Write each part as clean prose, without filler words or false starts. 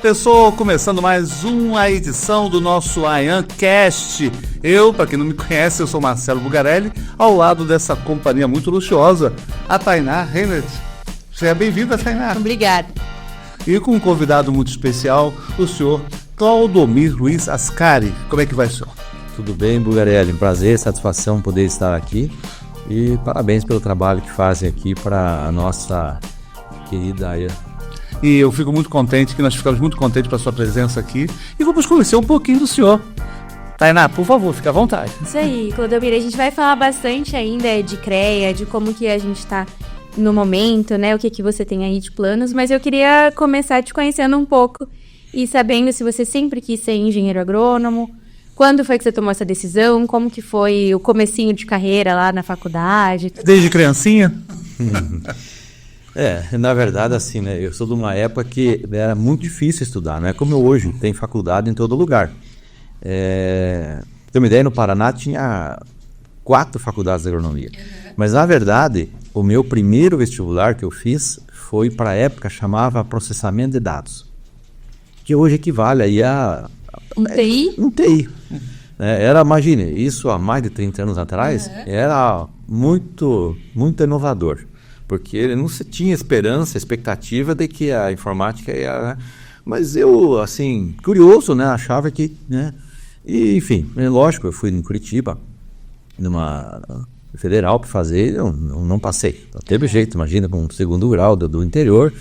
Pessoal, começando mais uma edição do nosso AyanCast. Para quem não me conhece, eu sou Marcelo Bugarelli, ao lado dessa companhia muito luxuosa, a Tainá Reinert. Seja bem-vinda, Tainá. Obrigada. E com um convidado muito especial, o senhor Claudomir Luiz Ascari. Como é que vai, senhor? Tudo bem, Bugarelli? Prazer, satisfação poder estar aqui. E parabéns pelo trabalho que fazem aqui para a nossa querida Aya. E eu fico muito contente, que nós ficamos muito contentes com a sua presença aqui. E vamos conhecer um pouquinho do senhor. Tainá, por favor, fique à vontade. Isso aí, Claudomir, a gente vai falar bastante ainda de CREA, de como que a gente está no momento, né? O que você tem aí de planos. Mas eu queria começar te conhecendo um pouco e sabendo se você sempre quis ser engenheiro agrônomo. Quando foi que você tomou essa decisão? Como que foi o comecinho de carreira lá na faculdade? Desde criancinha? Na verdade, assim, né? Eu sou de uma época que era muito difícil estudar, não é como hoje, tem faculdade em todo lugar. Pra ter uma ideia, no Paraná tinha 4 faculdades de agronomia. Mas, na verdade, o meu primeiro vestibular que eu fiz foi para a época, chamava processamento de dados, que hoje equivale aí a... Um TI? Um TI. Imagine, isso há mais de 30 anos atrás, era muito, muito inovador. Porque ele não se tinha expectativa de que a informática ia... Mas eu, assim, curioso, né? Achava que... né? E, enfim, lógico, eu fui em Curitiba, numa federal para fazer, eu não passei. Não teve jeito, imagina, com um segundo grau do interior,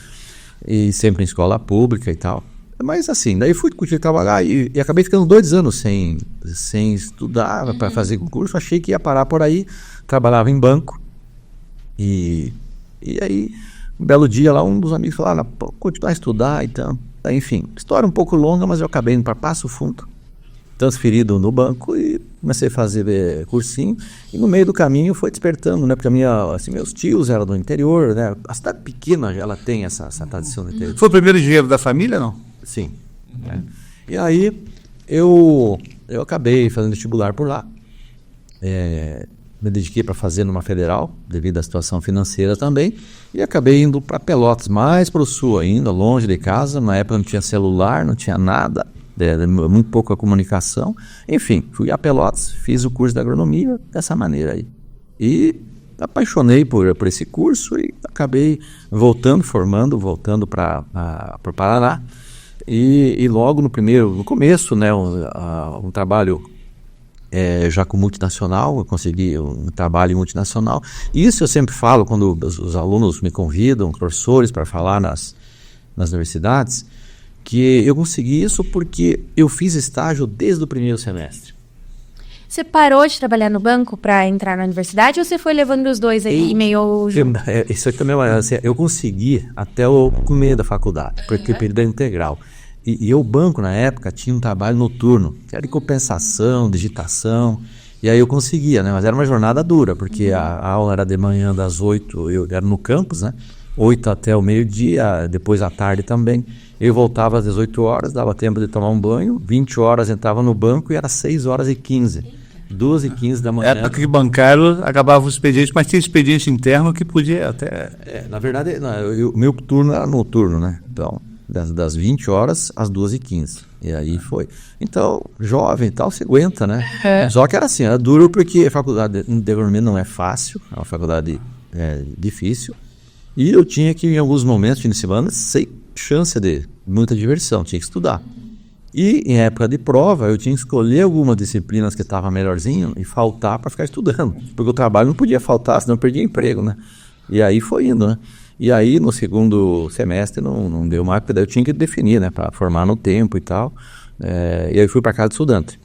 e sempre em escola pública e tal. Mas, assim, daí fui curtir trabalhar e acabei ficando 2 anos sem estudar para fazer concurso. Achei que ia parar por aí, trabalhava em banco e aí, um belo dia lá, um dos amigos falou, continuar a estudar, então, enfim, história um pouco longa, mas eu acabei indo para Passo Fundo, transferido no banco e comecei a fazer cursinho, e no meio do caminho foi despertando, né, porque meus tios eram do interior, né, a cidade pequena, ela tem essa tradição do interior. Foi o primeiro engenheiro da família, não? Sim. E aí, eu acabei fazendo vestibular por lá, me dediquei para fazer numa federal, devido à situação financeira também, e acabei indo para Pelotas, mais para o sul ainda, longe de casa. Na época não tinha celular, não tinha nada, muito pouca comunicação. Enfim, fui a Pelotas, fiz o curso de agronomia dessa maneira aí. E apaixonei por esse curso e acabei voltando para o Paraná. E logo no começo, né, um trabalho... já com multinacional, eu consegui um trabalho multinacional. Isso eu sempre falo quando os alunos me convidam, professores, para falar nas universidades, que eu consegui isso porque eu fiz estágio desde o primeiro semestre. Você parou de trabalhar no banco para entrar na universidade ou você foi levando os dois aí meio junto? Isso aqui também, assim, eu consegui até o começo da faculdade, porque período integral. E o banco, na época, tinha um trabalho noturno, que era de compensação, digitação, e aí eu conseguia, né? Mas era uma jornada dura, porque a aula era de manhã das 8, eu era no campus, né? 8 até o meio-dia, depois à tarde também. Eu voltava às 18 horas, dava tempo de tomar um banho, 20 horas entrava no banco e era 6h15, 2h15 da manhã. Época que bancário acabava o expediente, mas tinha expediente interno que podia até... Na verdade, o meu turno era noturno, né? Então... Das 20 horas às 2h15. E aí foi. Então, jovem e tal, você aguenta, né? Só que era assim, era duro porque a faculdade de agronomia não é fácil, é uma faculdade difícil. E eu tinha que, em alguns momentos, fim de semana, sem chance de muita diversão, tinha que estudar. E em época de prova, eu tinha que escolher algumas disciplinas que estavam melhorzinho e faltar para ficar estudando. Porque o trabalho não podia faltar, senão eu perdia emprego, né? E aí foi indo, né? E aí, no segundo semestre, não deu mais, porque daí eu tinha que definir, né, para formar no tempo e tal. E aí fui para casa de estudante.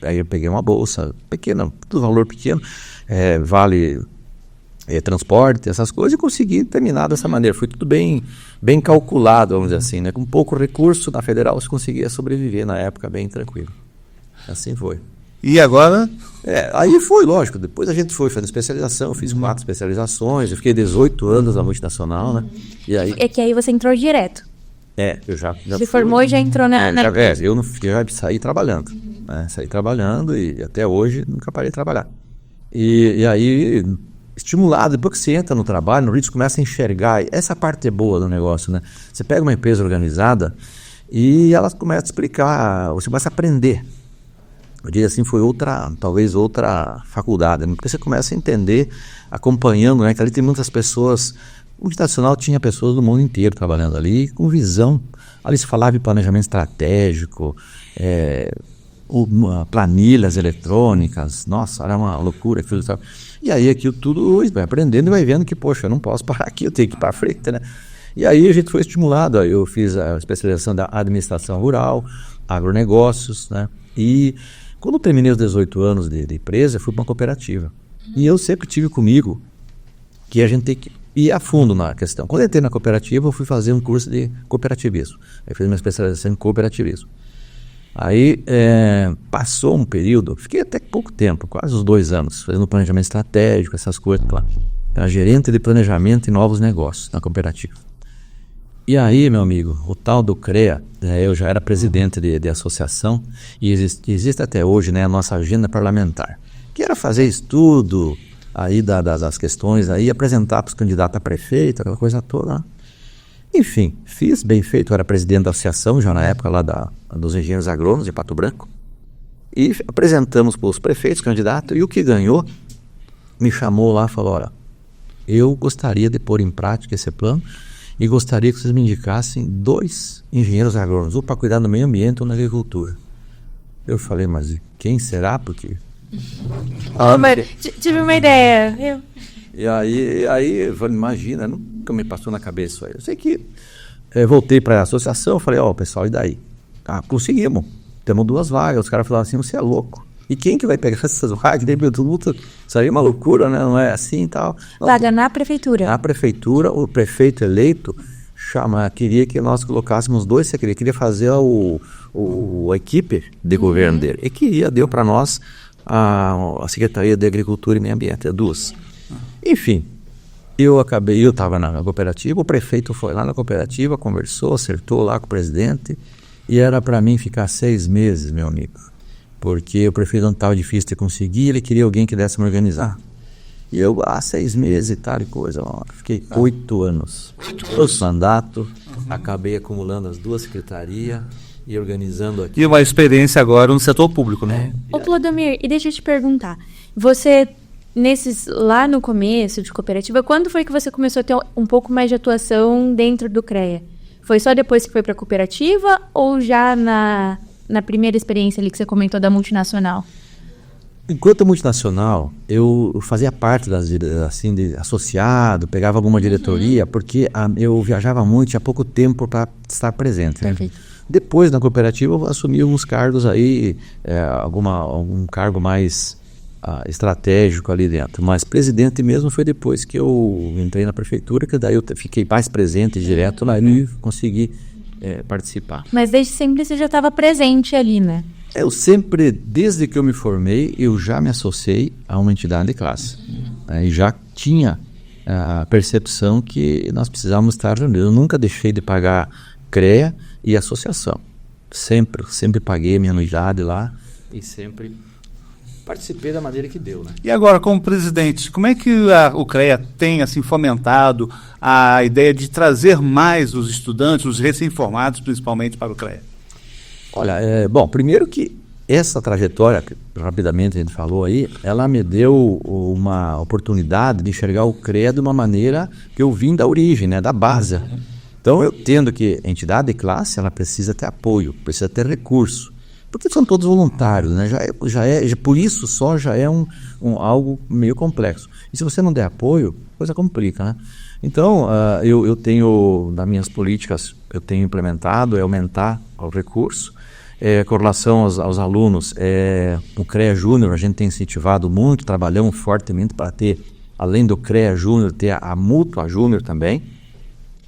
Aí eu peguei uma bolsa pequena, tudo valor pequeno, vale transporte, essas coisas, e consegui terminar dessa maneira. Foi tudo bem calculado, vamos dizer assim, né? Com pouco recurso, na federal, você conseguia sobreviver na época bem tranquilo. Assim foi. E agora? Aí foi, lógico, depois a gente foi fazendo especialização, eu fiz 4 especializações, eu fiquei 18 anos na multinacional, né? E aí... É que aí você entrou direto. Eu já se formou e já entrou na... Eu já saí trabalhando, né? Saí trabalhando e até hoje nunca parei de trabalhar. E aí estimulado. Depois que você entra no trabalho, no ritmo, começa a enxergar. Essa parte é boa do negócio, né? Você pega uma empresa organizada e ela começa a explicar, você começa a aprender. Eu diria assim, foi talvez outra faculdade, né? Porque você começa a entender, acompanhando, né? Que ali tem muitas pessoas. O multinacional tinha pessoas do mundo inteiro trabalhando ali, com visão. Ali se falava de planejamento estratégico, planilhas eletrônicas, nossa, era uma loucura aquilo. E aí aquilo tudo vai aprendendo e vai vendo que, poxa, eu não posso parar aqui, eu tenho que ir para frente, né? E aí a gente foi estimulado, eu fiz a especialização da administração rural, agronegócios, né? E quando eu terminei os 18 anos de empresa, eu fui para uma cooperativa. E eu sempre tive comigo que a gente tem que ir a fundo na questão. Quando eu entrei na cooperativa, eu fui fazer um curso de cooperativismo. Aí fiz uma especialização em cooperativismo. Aí passou um período, fiquei até pouco tempo, quase uns 2 anos, fazendo planejamento estratégico, essas coisas lá. Era gerente de planejamento e novos negócios na cooperativa. E aí, meu amigo, o tal do CREA, eu já era presidente de associação e existe até hoje, né, a nossa agenda parlamentar, que era fazer estudo aí das questões, aí apresentar para os candidatos a prefeito, aquela coisa toda, né? Enfim, fiz bem feito, eu era presidente da associação, já na época lá dos engenheiros agrônomos de Pato Branco, e apresentamos para os prefeitos, candidatos, e o que ganhou me chamou lá e falou, olha, eu gostaria de pôr em prática esse plano e gostaria que vocês me indicassem 2 engenheiros agrônomos, um para cuidar do meio ambiente ou na agricultura. Eu falei, mas quem será? Porque... tive uma ideia. E aí eu falei, imagina, nunca me passou na cabeça isso aí. Eu sei que voltei para a associação, falei, pessoal, e daí? Conseguimos, temos 2 vagas. Os caras falaram assim, você é louco. E quem que vai pegar essas vagas? Isso aí é uma loucura, né? Não é assim e tal. Vaga na prefeitura. Na prefeitura, o prefeito eleito queria que nós colocássemos 2 secretários, queria fazer a equipe de governo dele. E deu para nós a Secretaria de Agricultura e Meio Ambiente, 2. Enfim, eu estava na cooperativa, o prefeito foi lá na cooperativa, conversou, acertou lá com o presidente, e era para mim ficar 6 meses, meu amigo, porque o prefeito não estava difícil de conseguir, ele queria alguém que desse me organizar. E eu, 6 meses e tal e coisa, fiquei 8 anos, mandato, acabei acumulando as 2 secretarias e organizando aqui. E uma experiência agora no setor público, né? Ô, Clodomir, e deixa eu te perguntar, você... lá no começo de cooperativa, quando foi que você começou a ter um pouco mais de atuação dentro do CREA? Foi só depois que foi para a cooperativa ou já na primeira experiência ali que você comentou da multinacional? Enquanto multinacional, eu fazia parte de associado, pegava alguma diretoria, porque eu viajava muito, tinha pouco tempo para estar presente. Perfeito. Né? Depois, na cooperativa, eu assumi alguns cargos aí, algum cargo mais... estratégico ali dentro, mas presidente mesmo foi depois que eu entrei na prefeitura, que daí eu fiquei mais presente direto lá e consegui participar. Mas desde sempre você já estava presente ali, né? Eu sempre, desde que eu me formei, eu já me associei a uma entidade de classe, e já tinha a percepção que nós precisávamos estar reunidos. Eu nunca deixei de pagar CREA e associação, sempre paguei a minha anuidade lá e sempre participei da maneira que deu, né? E agora, como presidente, como é que o CREA tem assim, fomentado a ideia de trazer mais os estudantes, os recém-formados, principalmente, para o CREA? Olha, bom, primeiro que essa trajetória, que rapidamente a gente falou aí, ela me deu uma oportunidade de enxergar o CREA de uma maneira que eu vim da origem, né, da base. Então, eu entendo que a entidade de classe, ela precisa ter apoio, precisa ter recurso. Porque são todos voluntários, né? Por isso só já é algo meio complexo. E se você não der apoio, a coisa complica, né? Então, eu tenho, nas minhas políticas, eu tenho implementado, aumentar o recurso. Com relação aos alunos, o CREA Júnior, a gente tem incentivado muito, trabalhamos fortemente para ter, além do CREA Júnior, ter a Mútua Júnior também,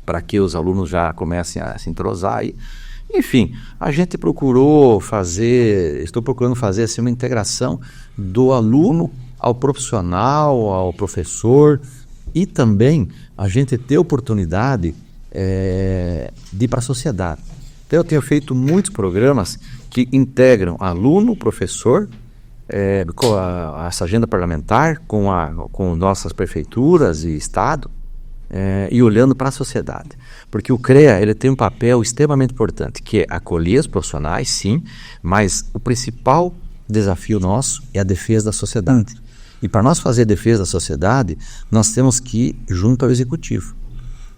para que os alunos já comecem a se entrosar e... Enfim, a gente estou procurando fazer assim, uma integração do aluno ao profissional, ao professor, e também a gente ter oportunidade de ir para a sociedade. Então eu tenho feito muitos programas que integram aluno, professor com essa agenda parlamentar, com nossas prefeituras e Estado, e olhando para a sociedade. Porque o CREA ele tem um papel extremamente importante, que é acolher os profissionais, sim, mas o principal desafio nosso é a defesa da sociedade. E para nós fazer a defesa da sociedade, nós temos que ir junto ao Executivo.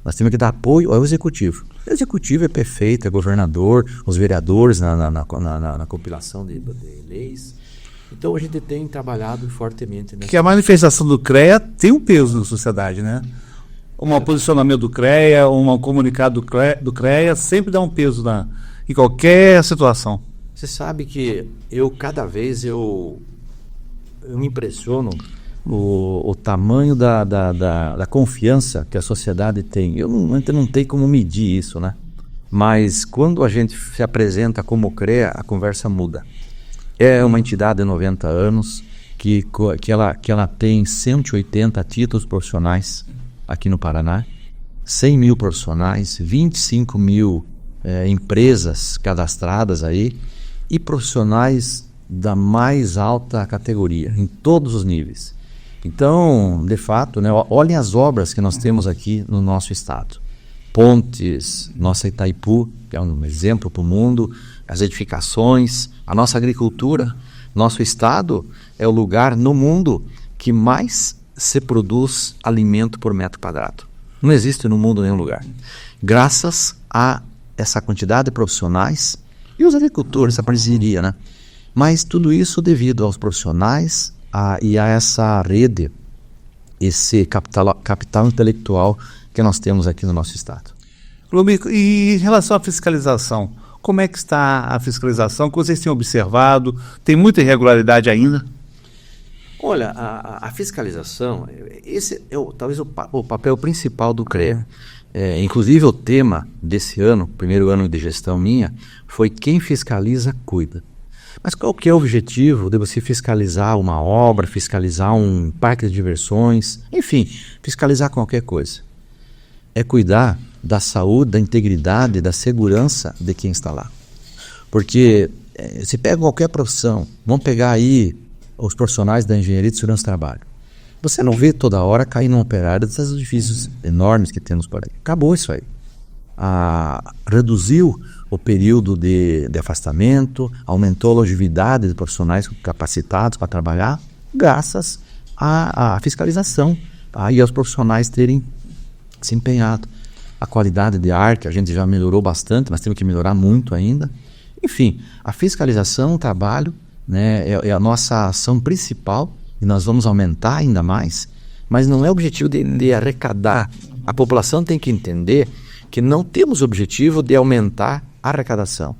Nós temos que dar apoio ao Executivo. O Executivo é prefeito, é governador, os vereadores na compilação de leis. Então a gente tem trabalhado fortemente nessa... Que a manifestação do CREA tem um peso na sociedade, né? Um posicionamento do CREA, um comunicado do CREA sempre dá um peso em qualquer situação. Você sabe que cada vez eu me impressiono o tamanho da confiança que a sociedade tem. Eu não tenho como medir isso, né? Mas quando a gente se apresenta como CREA, a conversa muda. É uma entidade de 90 anos que ela tem 180 títulos profissionais aqui no Paraná, 100 mil profissionais, 25 mil empresas cadastradas aí e profissionais da mais alta categoria, em todos os níveis. Então, de fato, né, olhem as obras que nós temos aqui no nosso estado. Pontes, nossa Itaipu, que é um exemplo para o mundo, as edificações, a nossa agricultura. Nosso estado é o lugar no mundo que mais se produz alimento por metro quadrado. Não existe no mundo nenhum lugar. Graças a essa quantidade de profissionais e os agricultores, essa parceria, né? Mas tudo isso devido aos profissionais e a essa rede, esse capital intelectual que nós temos aqui no nosso estado. Clumico, e em relação à fiscalização, como é que está a fiscalização? O que vocês têm observado? Tem muita irregularidade ainda? Olha, a fiscalização, esse é talvez o papel principal do CREA. Inclusive o tema desse ano, primeiro ano de gestão minha, foi quem fiscaliza, cuida. Mas qual que é o objetivo de você fiscalizar uma obra, fiscalizar um parque de diversões, enfim, fiscalizar qualquer coisa? É cuidar da saúde, da integridade, da segurança de quem está lá. Porque se pega qualquer profissão, vamos pegar aí os profissionais da engenharia de segurança do trabalho. Você não vê toda hora cair num operário desses edifícios enormes que temos por aí. Acabou isso aí. Reduziu o período de afastamento, aumentou a longevidade de profissionais capacitados para trabalhar, graças à fiscalização e aos profissionais terem se empenhado. A qualidade de ar, que a gente já melhorou bastante, mas temos que melhorar muito ainda. Enfim, a fiscalização, o trabalho, né, é a nossa ação principal e nós vamos aumentar ainda mais, mas não é o objetivo de arrecadar. A população tem que entender que não temos o objetivo de aumentar a arrecadação.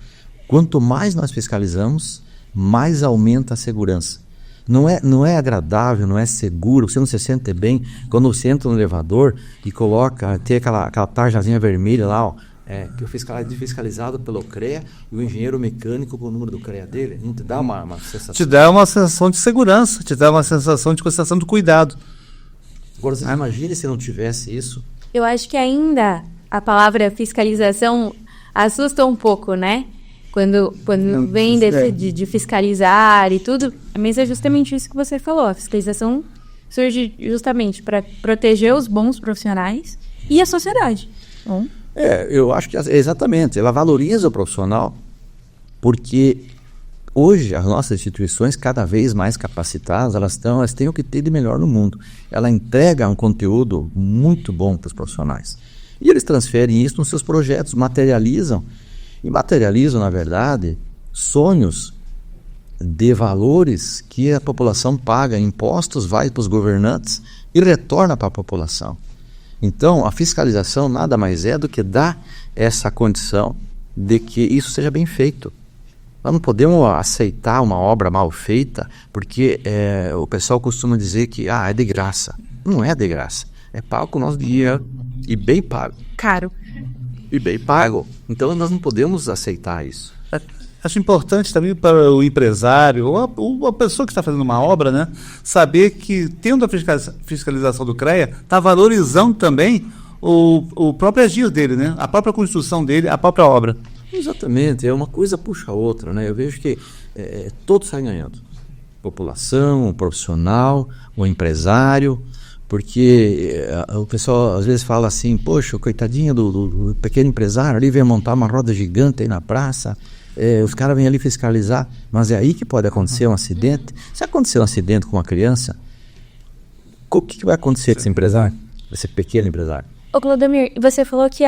Quanto mais nós fiscalizamos, mais aumenta a segurança. Não é agradável, não é seguro, você não se sente bem quando você entra no elevador e tem aquela tarjazinha vermelha lá, ó, que o fiscalizado pelo CREA e o engenheiro mecânico com o número do CREA dele. Não te dá uma sensação? Te dá uma sensação de segurança, te dá uma sensação de constatação do cuidado. Agora, você imagine se não tivesse isso. Eu acho que ainda a palavra fiscalização assusta um pouco, né? Quando vem de fiscalizar e tudo, mas é justamente isso que você falou. A fiscalização surge justamente para proteger os bons profissionais e a sociedade. Bom. Eu acho que exatamente, ela valoriza o profissional, porque hoje as nossas instituições, cada vez mais capacitadas, elas têm o que tem de melhor no mundo. Ela entrega um conteúdo muito bom para os profissionais. E eles transferem isso nos seus projetos, materializam, na verdade, sonhos de valores que a população paga, impostos, vai para os governantes e retorna para a população. Então, a fiscalização nada mais é do que dar essa condição de que isso seja bem feito. Nós não podemos aceitar uma obra mal feita, porque o pessoal costuma dizer que é de graça. Não é de graça. É pago com o nosso dinheiro e bem pago. Caro. E bem pago. Então, nós não podemos aceitar isso. Acho importante também para o empresário ou a pessoa que está fazendo uma obra, né, saber que, tendo a fiscalização do CREA, está valorizando também o próprio agir dele, né, a própria construção dele, a própria obra. Exatamente, uma coisa puxa a outra, né? Eu vejo que todos saem ganhando. população, o profissional, o empresário, porque o pessoal às vezes fala assim, poxa, coitadinho do pequeno empresário ali, vem montar uma roda gigante aí na praça, os caras vêm ali fiscalizar, mas é aí que pode acontecer um acidente. Se acontecer um acidente com uma criança, o que vai acontecer com esse empresário, esse pequeno empresário? Ô Clodomir, você falou que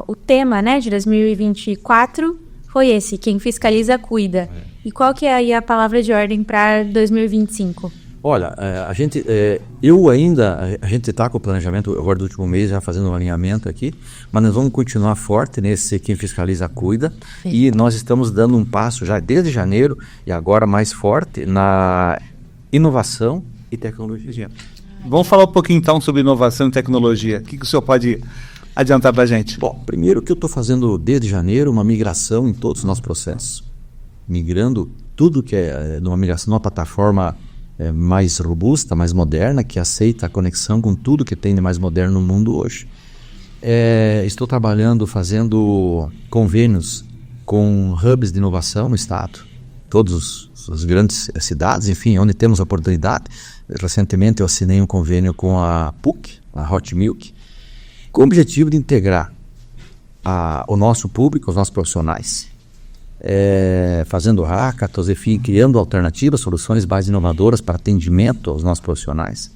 o tema, né, de 2024 foi esse, quem fiscaliza cuida. E qual que é aí a palavra de ordem para 2025? Olha, a gente está com o planejamento, agora do último mês, já fazendo um alinhamento aqui, mas nós vamos continuar forte nesse quem fiscaliza cuida. Sim. E nós estamos dando um passo já desde janeiro e agora mais forte na inovação e tecnologia. Vamos falar um pouquinho então sobre inovação e tecnologia. O que o senhor pode adiantar para a gente? Bom, primeiro que eu estou fazendo desde janeiro uma migração em todos os nossos processos. Migrando tudo que é numa migração, numa plataforma mais robusta, mais moderna, que aceita a conexão com tudo que tem de mais moderno no mundo hoje. Estou trabalhando, fazendo convênios com hubs de inovação no estado. Todas as grandes cidades, enfim, onde temos oportunidade. Recentemente eu assinei um convênio com a PUC, a Hot Milk, com o objetivo de integrar o nosso público, os nossos profissionais, fazendo hackathons, enfim, criando alternativas, soluções mais inovadoras para atendimento aos nossos profissionais.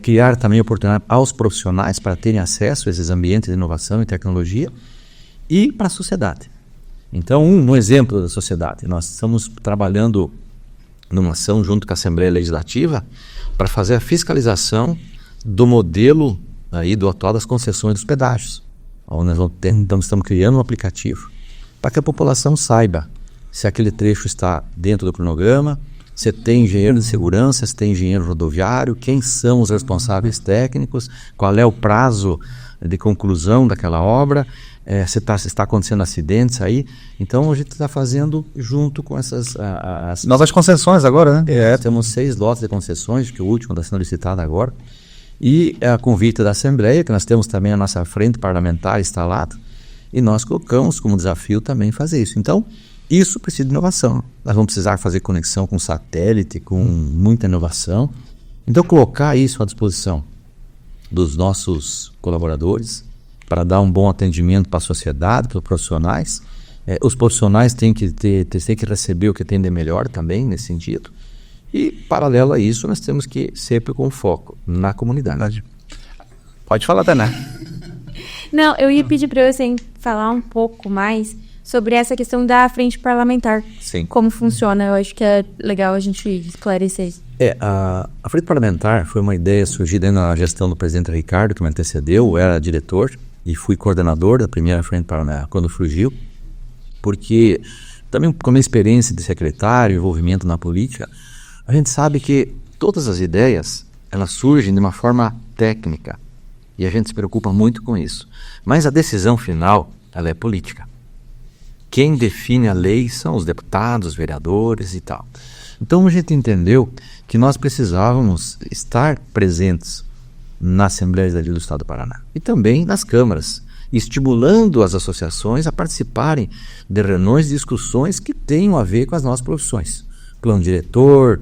Criar também oportunidade aos profissionais para terem acesso a esses ambientes de inovação e tecnologia e para a sociedade. Então, um exemplo da sociedade, nós estamos trabalhando numa ação junto com a Assembleia Legislativa para fazer a fiscalização do modelo aí do atual das concessões dos pedágios. Onde nós estamos criando um aplicativo para que a população saiba se aquele trecho está dentro do cronograma, se tem engenheiro de segurança, se tem engenheiro rodoviário, quem são os responsáveis técnicos, qual é o prazo de conclusão daquela obra, se está acontecendo acidentes aí. Então a gente está fazendo junto com essas... Novas concessões agora, né? Temos 6 lotes de concessões, que o último está sendo licitado agora. E a convite da Assembleia, que nós temos também a nossa frente parlamentar instalada, e nós colocamos como desafio também fazer isso. Então, isso precisa de inovação. Nós vamos precisar fazer conexão com satélite, com muita inovação. Então, colocar isso à disposição dos nossos colaboradores para dar um bom atendimento para a sociedade, para os profissionais. Os profissionais têm que receber o que tem de melhor também, nesse sentido. E, paralelo a isso, nós temos que sempre com foco na comunidade. Pode falar, Tainá. Não, eu ia pedir para você falar um pouco mais sobre essa questão da frente parlamentar. Sim. Como funciona, eu acho que é legal a gente esclarecer isso. A frente parlamentar foi uma ideia surgida na gestão do presidente Ricardo, que me antecedeu. Eu era diretor e fui coordenador da primeira frente parlamentar quando surgiu, porque também com a minha experiência de secretário, envolvimento na política, a gente sabe que todas as ideias, elas surgem de uma forma técnica e a gente se preocupa muito com isso. Mas a decisão final, ela é política. Quem define a lei são os deputados, os vereadores e tal. Então a gente entendeu que nós precisávamos estar presentes na Assembleia Legislativa do Estado do Paraná e também nas câmaras, estimulando as associações a participarem de reuniões e discussões que tenham a ver com as nossas profissões. Plano diretor,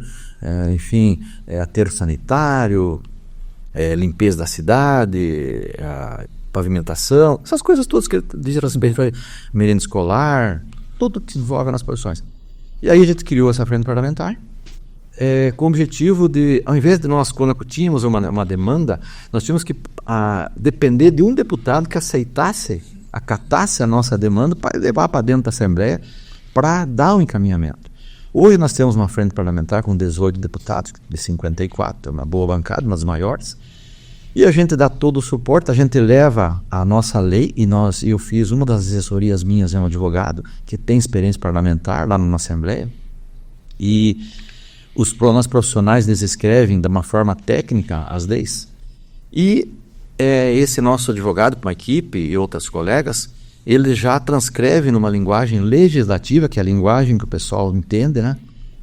enfim, aterro sanitário, limpeza da cidade, pavimentação, essas coisas todas que dizem respeito a merenda escolar, tudo que envolve nas profissões. E aí a gente criou essa frente parlamentar, com o objetivo de, ao invés de nós, quando tínhamos uma demanda, nós tínhamos que depender de um deputado que acatasse a nossa demanda para levar para dentro da Assembleia para dar um encaminhamento. Hoje nós temos uma frente parlamentar com 18 deputados de 54, uma boa bancada, uma das maiores, e a gente dá todo o suporte, a gente leva a nossa lei, e eu fiz uma das assessorias minhas, é um advogado que tem experiência parlamentar lá na Assembleia, e os nossos profissionais eles escrevem de uma forma técnica as leis, e esse nosso advogado, com uma equipe e outras colegas, ele já transcreve numa linguagem legislativa, que é a linguagem que o pessoal entende, né,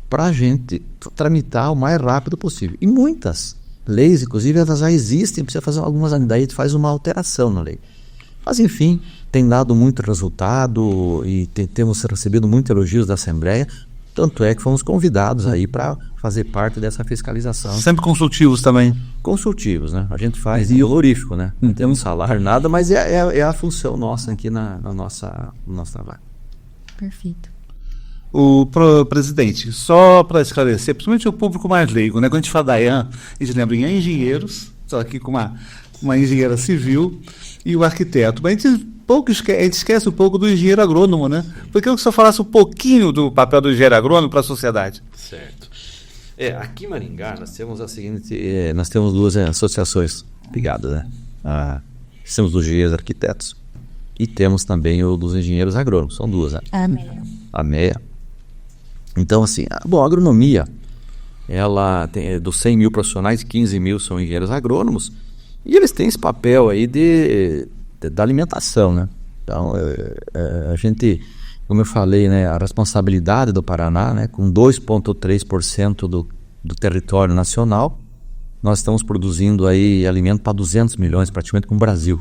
para a gente tramitar o mais rápido possível. E muitas leis, inclusive, elas já existem, precisa fazer algumas, daí a gente faz uma alteração na lei. Mas, enfim, tem dado muito resultado e temos recebido muitos elogios da Assembleia Tanto é que fomos convidados aí para fazer parte dessa fiscalização. Sempre consultivos também. Consultivos, né? A gente faz e honorífico, né? Não temos salário, nada, mas é a função nossa aqui no nosso trabalho. Perfeito. Presidente, só para esclarecer, principalmente o público mais leigo, né? Quando a gente fala da IAN, a gente lembra em engenheiros, estou aqui com uma engenheira civil e o arquiteto. Mas a gente esquece um pouco do engenheiro agrônomo, né? Porque eu queria que o senhor falasse um pouquinho do papel do engenheiro agrônomo para a sociedade. Certo. Aqui em Maringá nós temos nós temos duas associações ligadas, né? Temos dos engenheiros arquitetos e temos também o dos engenheiros agrônomos, são duas, né? A MEA. Então, assim, a agronomia, ela tem dos 100 mil profissionais, 15 mil são engenheiros agrônomos, e eles têm esse papel aí da alimentação, né? Então, a gente, como eu falei, né, a responsabilidade do Paraná, né, com 2,3% do território nacional, nós estamos produzindo aí alimento para 200 milhões, praticamente com o Brasil.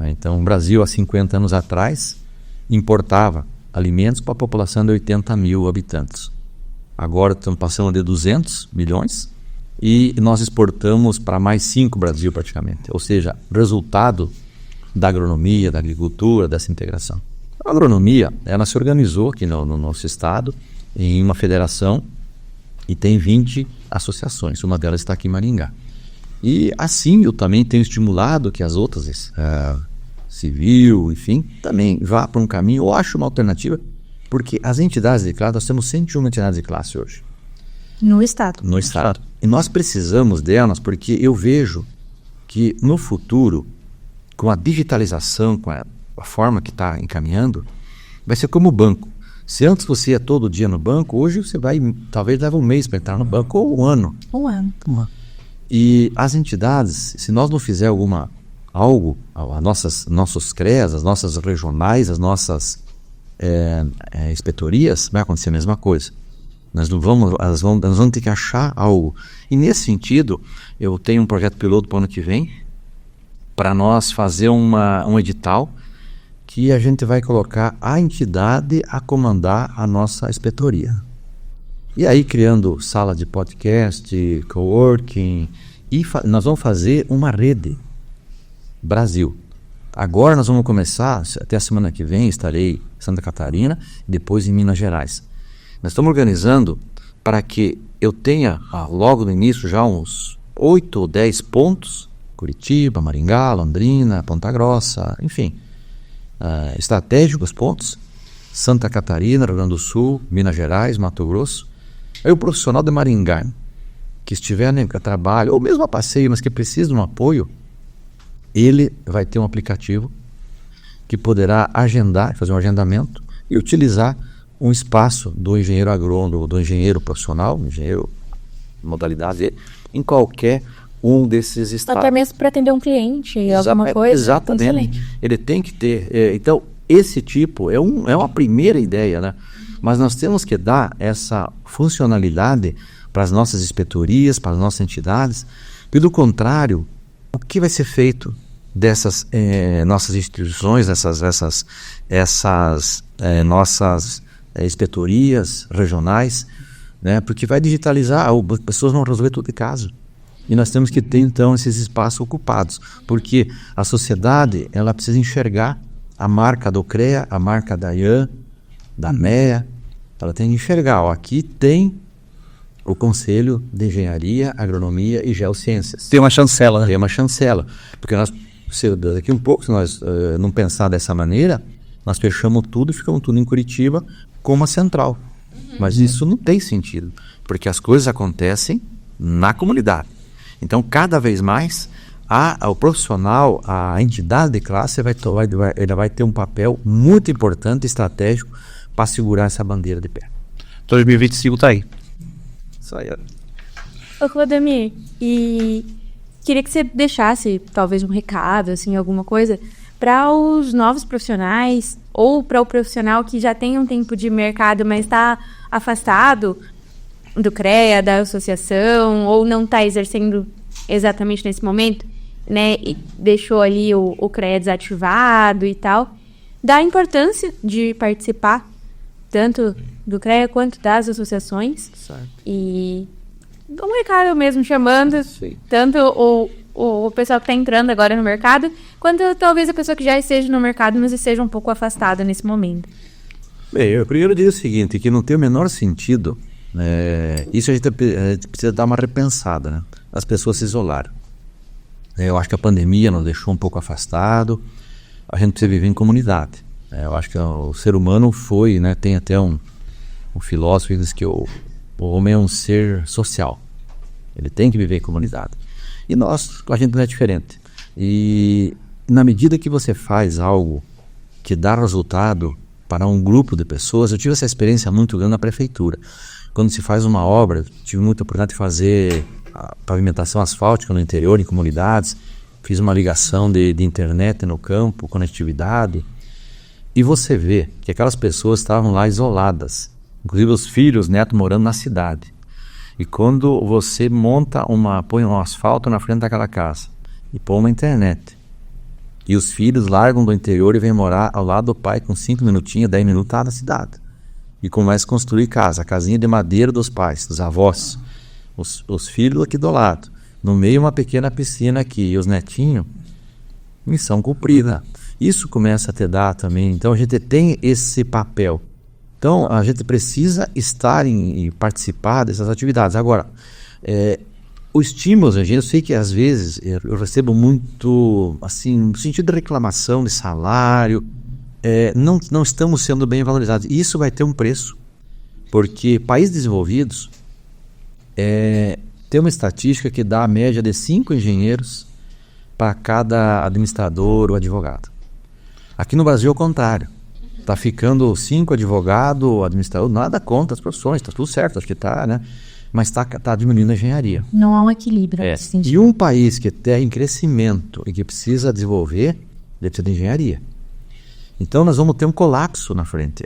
Então, o Brasil, há 50 anos atrás, importava alimentos para a população de 80 mil habitantes. Agora estamos passando de 200 milhões e nós exportamos para mais 5 Brasil praticamente. Ou seja, resultado da agronomia, da agricultura, dessa integração. A agronomia, ela se organizou aqui no nosso estado em uma federação e tem 20 associações. Uma delas está aqui em Maringá. E assim eu também tenho estimulado que as outras civil, enfim, também vá para um caminho, ou acho uma alternativa, porque as entidades de classe, nós temos 101 entidades de classe hoje. No Estado. No Estado. E nós precisamos delas porque eu vejo que no futuro, com a digitalização, com a forma que está encaminhando, vai ser como o banco. Se antes você ia todo dia no banco, hoje você vai, talvez leve um mês para entrar no banco, ou um ano. E as entidades, se nós não fizermos algo, nossos CREAs, as nossas regionais, as nossas inspetorias, vai acontecer a mesma coisa. Nós vamos ter que achar algo. E nesse sentido, eu tenho um projeto piloto para o ano que vem, para nós fazer um edital que a gente vai colocar a entidade a comandar a nossa inspetoria. E aí criando sala de podcast, coworking, e nós vamos fazer uma rede Brasil. Agora nós vamos começar, até a semana que vem estarei em Santa Catarina, depois em Minas Gerais. Nós estamos organizando para que eu tenha, logo no início, já uns 8 ou 10 pontos, Curitiba, Maringá, Londrina, Ponta Grossa, enfim, estratégicos pontos, Santa Catarina, Rio Grande do Sul, Minas Gerais, Mato Grosso. Aí o profissional de Maringá, que estiver a trabalho, ou mesmo a passeio, mas que precisa de um apoio, ele vai ter um aplicativo que poderá agendar, fazer um agendamento e utilizar um espaço do engenheiro agrônomo, do engenheiro profissional, engenheiro modalidade, em qualquer um desses estados. Até mesmo para atender um cliente, alguma coisa. Exatamente. Excelente. Ele tem que ter. Então, esse tipo é uma primeira ideia, né? Mas nós temos que dar essa funcionalidade para as nossas inspetorias, para as nossas entidades. Pelo contrário, o que vai ser feito dessas nossas instituições, essas nossas inspetorias regionais, né? Porque vai digitalizar, as pessoas vão resolver tudo de casa. E nós temos que ter, então, esses espaços ocupados, porque a sociedade ela precisa enxergar a marca do CREA, a marca da IAN, da MEA, ela tem que enxergar, aqui tem o Conselho de Engenharia, Agronomia e Geociências. Tem uma chancela, né? Tem uma chancela, porque daqui um pouco, se nós não pensar dessa maneira, nós fechamos tudo e ficamos tudo em Curitiba com uma central. Mas isso não tem sentido, porque as coisas acontecem na comunidade. Então, cada vez mais, o profissional, a entidade de classe, ele vai ter um papel muito importante, estratégico, para segurar essa bandeira de pé. 2025 está aí. Isso aí. Ô, Claudemir, e queria que você deixasse, talvez, um recado, assim, alguma coisa, para os novos profissionais, ou para o profissional que já tem um tempo de mercado, mas está afastado do CREA, da associação, ou não está exercendo exatamente nesse momento, né, e deixou ali o CREA desativado e tal, da importância de participar tanto do CREA quanto das associações. Certo. E o mercado mesmo chamando, Sim. tanto o pessoal que está entrando agora no mercado, quanto talvez a pessoa que já esteja no mercado, mas esteja um pouco afastada nesse momento. Bem, eu primeiro diria o seguinte, que não tem o menor sentido, isso a gente precisa dar uma repensada, né? As pessoas se isolaram. Eu acho que a pandemia nos deixou um pouco afastado, a gente precisa viver em comunidade. Eu acho que o ser humano foi, né, tem até um filósofo que diz que o homem é um ser social, ele tem que viver em comunidade. E a gente não é diferente. E na medida que você faz algo que dá resultado para um grupo de pessoas, eu tive essa experiência muito grande na prefeitura. Quando se faz uma obra, tive muita oportunidade de fazer a pavimentação asfáltica no interior, em comunidades, fiz uma ligação de internet no campo, conectividade, e você vê que aquelas pessoas estavam lá isoladas, inclusive os filhos, netos morando na cidade. E quando você põe um asfalto na frente daquela casa e põe uma internet, e os filhos largam do interior e vêm morar ao lado do pai com 5 minutinhos, 10 minutos, tá na cidade. E começa a construir casa, a casinha de madeira dos pais, dos avós, os filhos aqui do lado. No meio uma pequena piscina aqui, e os netinhos, missão cumprida. Isso começa a te dar também, então a gente tem esse papel. Então a gente precisa estar e participar dessas atividades. Agora, o estímulo, eu sei que às vezes eu recebo muito, assim, no sentido de reclamação de salário, não estamos sendo bem valorizados. E isso vai ter um preço, porque países desenvolvidos tem uma estatística que dá a média de 5 engenheiros para cada administrador ou advogado. Aqui no Brasil é o contrário. Está ficando 5 advogados, administrador, nada contra as profissões, está tudo certo, acho que está, né? Mas está diminuindo a engenharia. Não há um equilíbrio nesse sentido. E um país que está em crescimento e que precisa desenvolver, precisa de engenharia. Então nós vamos ter um colapso na frente.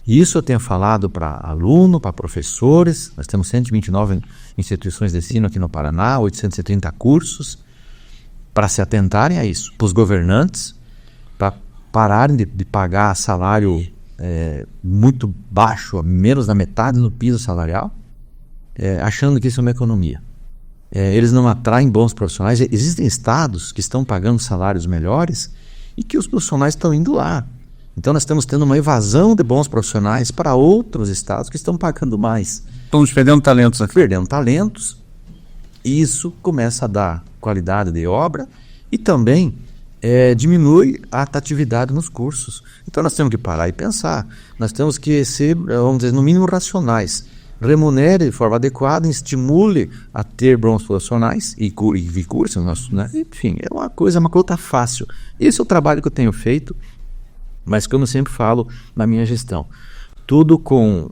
E isso eu tenho falado para alunos, para professores, nós temos 129 instituições de ensino aqui no Paraná, 830 cursos, para se atentarem a isso, para os governantes, para pararem de pagar salário muito baixo, menos da metade do piso salarial, achando que isso é uma economia. Eles não atraem bons profissionais. Existem estados que estão pagando salários melhores e que os profissionais estão indo lá. Então nós estamos tendo uma evasão de bons profissionais para outros estados que estão pagando mais. Estamos perdendo talentos aqui. Perdendo talentos, e isso começa a dar qualidade de obra e também diminui a atratividade nos cursos. Então nós temos que parar e pensar. Nós temos que ser, vamos dizer, no mínimo racionais. Remunere de forma adequada, estimule a ter bons profissionais e cursos, né? Enfim, é uma luta fácil. Esse é o trabalho que eu tenho feito, mas como eu sempre falo na minha gestão, tudo com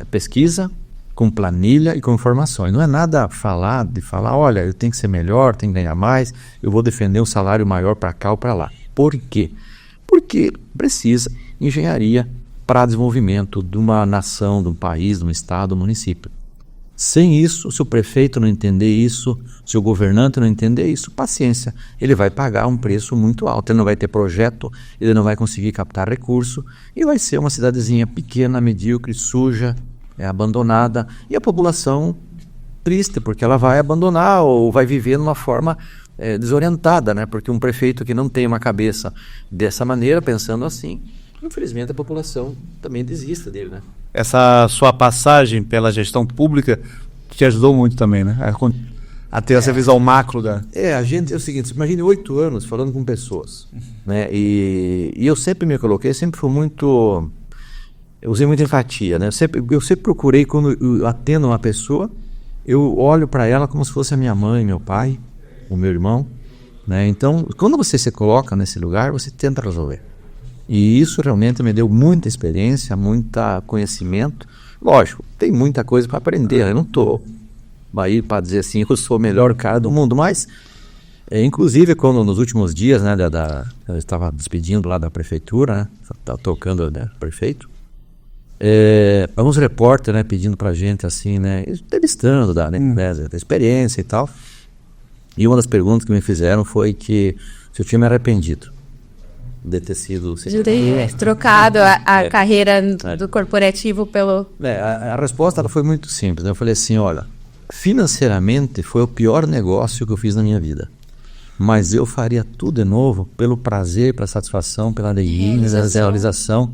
pesquisa, com planilha e com informações. Não é nada de falar, olha, eu tenho que ser melhor, tenho que ganhar mais, eu vou defender um salário maior para cá ou para lá. Por quê? Porque precisa engenharia para desenvolvimento de uma nação, de um país, de um estado, de um município. Sem isso, se o prefeito não entender isso, se o governante não entender isso, paciência, ele vai pagar um preço muito alto, ele não vai ter projeto, ele não vai conseguir captar recurso e vai ser uma cidadezinha pequena, medíocre, suja, abandonada, e a população triste, porque ela vai abandonar ou vai viver numa forma desorientada, né? Porque um prefeito que não tem uma cabeça dessa maneira, pensando assim, infelizmente a população também desista dele, né? Essa sua passagem pela gestão pública te ajudou muito também, né? A ter essa visão macro da... A gente é o seguinte, imagine 8 anos falando com pessoas, né? E eu sempre me coloquei, sempre fui muito... Eu usei muita empatia, né? Eu sempre procurei, quando eu atendo uma pessoa, eu olho para ela como se fosse a minha mãe, meu pai, o meu irmão, né? Então, quando você se coloca nesse lugar, você tenta resolver. E isso realmente me deu muita experiência, muito conhecimento. Lógico, tem muita coisa para aprender. Eu não estou aí para dizer assim, eu sou o melhor cara do mundo, mas inclusive quando nos últimos dias, né, eu estava despedindo lá da prefeitura, né, estava tocando, né, prefeito, alguns repórteres, né, pedindo para a gente assim, né, entrevistando da experiência e tal. E uma das perguntas que me fizeram foi que se eu tinha me arrependido. de ter sido... De ter trocado a carreira do corporativo pelo... A resposta ela foi muito simples, né? Eu falei assim, olha, financeiramente foi o pior negócio que eu fiz na minha vida. Mas eu faria tudo de novo pelo prazer, pela satisfação, pela alegria, pela realização.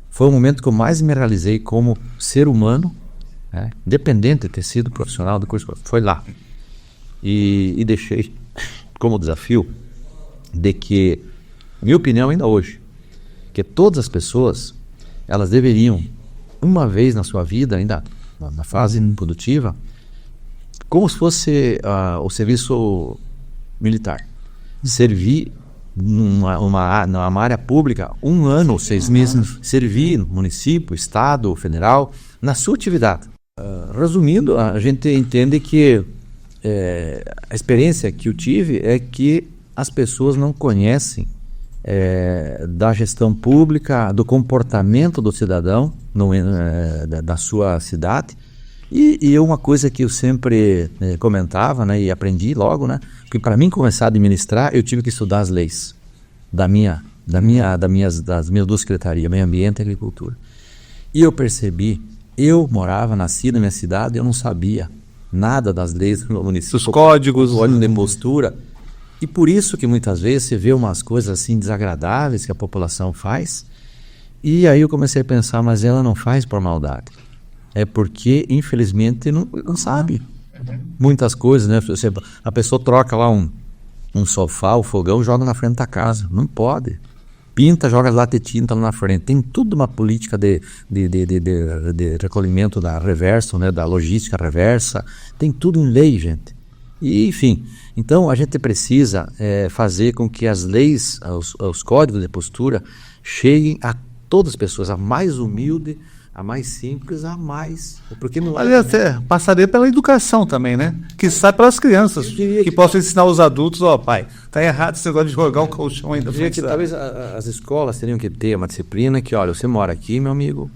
Foi o momento que eu mais me realizei como ser humano, né? Independente de ter sido profissional do curso. Foi lá. E deixei como desafio de que, minha opinião ainda hoje, que todas as pessoas, elas deveriam, uma vez na sua vida, ainda na fase produtiva, como se fosse o serviço militar, servir numa área pública 1 ano, 6 meses, servir no município, estado, federal, na sua atividade. Resumindo, a gente entende que a experiência que eu tive é que as pessoas não conhecem da gestão pública, do comportamento do cidadão da sua cidade. E uma coisa que eu sempre comentava, né, e aprendi logo, né, porque para mim começar a administrar, eu tive que estudar as leis das minhas 2 secretarias, Meio Ambiente e Agricultura. E eu percebi, eu morava, nasci na minha cidade, eu não sabia nada das leis do município. Os códigos. Olho de postura. E por isso que muitas vezes você vê umas coisas assim desagradáveis que a população faz. E aí eu comecei a pensar, mas ela não faz por maldade. É porque, infelizmente, não sabe muitas coisas, né? A pessoa troca lá um sofá, o fogão, joga na frente da casa. Não pode. Pinta, joga lata de tinta lá na frente. Tem tudo uma política de recolhimento da reverso, né? Da logística reversa. Tem tudo em lei, gente. E, enfim, então a gente precisa fazer com que as leis, os códigos de postura, cheguem a todas as pessoas, a mais humilde, a mais simples, a mais... Porque não até passaria pela educação também, né? Que sai pelas crianças, que possam ensinar os adultos, pai, tá errado esse negócio de jogar um colchão ainda. Eu diria que talvez as escolas teriam que ter uma disciplina que, olha, você mora aqui, meu amigo,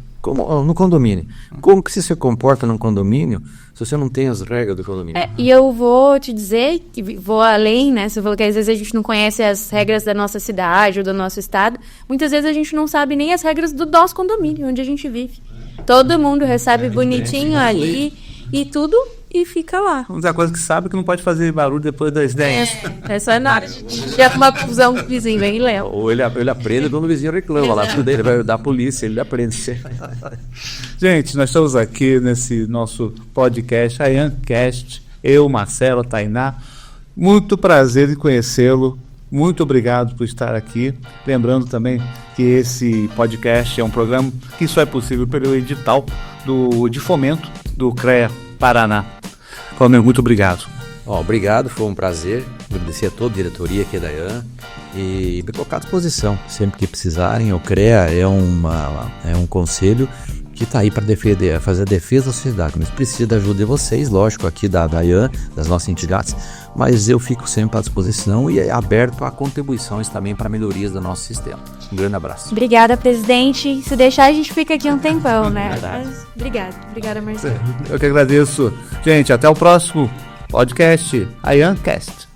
no condomínio. Como que você se comporta num condomínio se você não tem as regras do condomínio? E eu vou te dizer, que vou além, né? Você falou que às vezes a gente não conhece as regras da nossa cidade ou do nosso estado. Muitas vezes a gente não sabe nem as regras do nosso condomínio, onde a gente vive. Todo mundo recebe bonitinho ali e tudo, e fica lá. Vamos dizer, a coisa que sabe que não pode fazer barulho depois das 10. É só na hora de já uma confusão com o vizinho, vem e leva. Ou ele aprende quando o vizinho reclama lá, tudo ele vai dar polícia, ele aprende. Gente, nós estamos aqui nesse nosso podcast, AyanCast, eu, Marcelo, Tainá. Muito prazer em conhecê-lo. Muito obrigado por estar aqui. Lembrando também que esse podcast é um programa que só é possível pelo edital de fomento do CREA Paraná. Flamengo, muito obrigado. Obrigado, foi um prazer. Agradecer a toda a diretoria aqui da IAN e me colocar à disposição. Sempre que precisarem, o CREA é um conselho que está aí para fazer a defesa da sociedade. Mas precisa da ajuda de vocês, lógico, aqui da IAN, das nossas entidades, mas eu fico sempre à disposição e aberto a contribuições também para melhorias do nosso sistema. Um grande abraço. Obrigada, presidente. Se deixar, a gente fica aqui um tempão, né? Obrigada, Marcelo. Eu que agradeço. Gente, até o próximo podcast, AyanCast.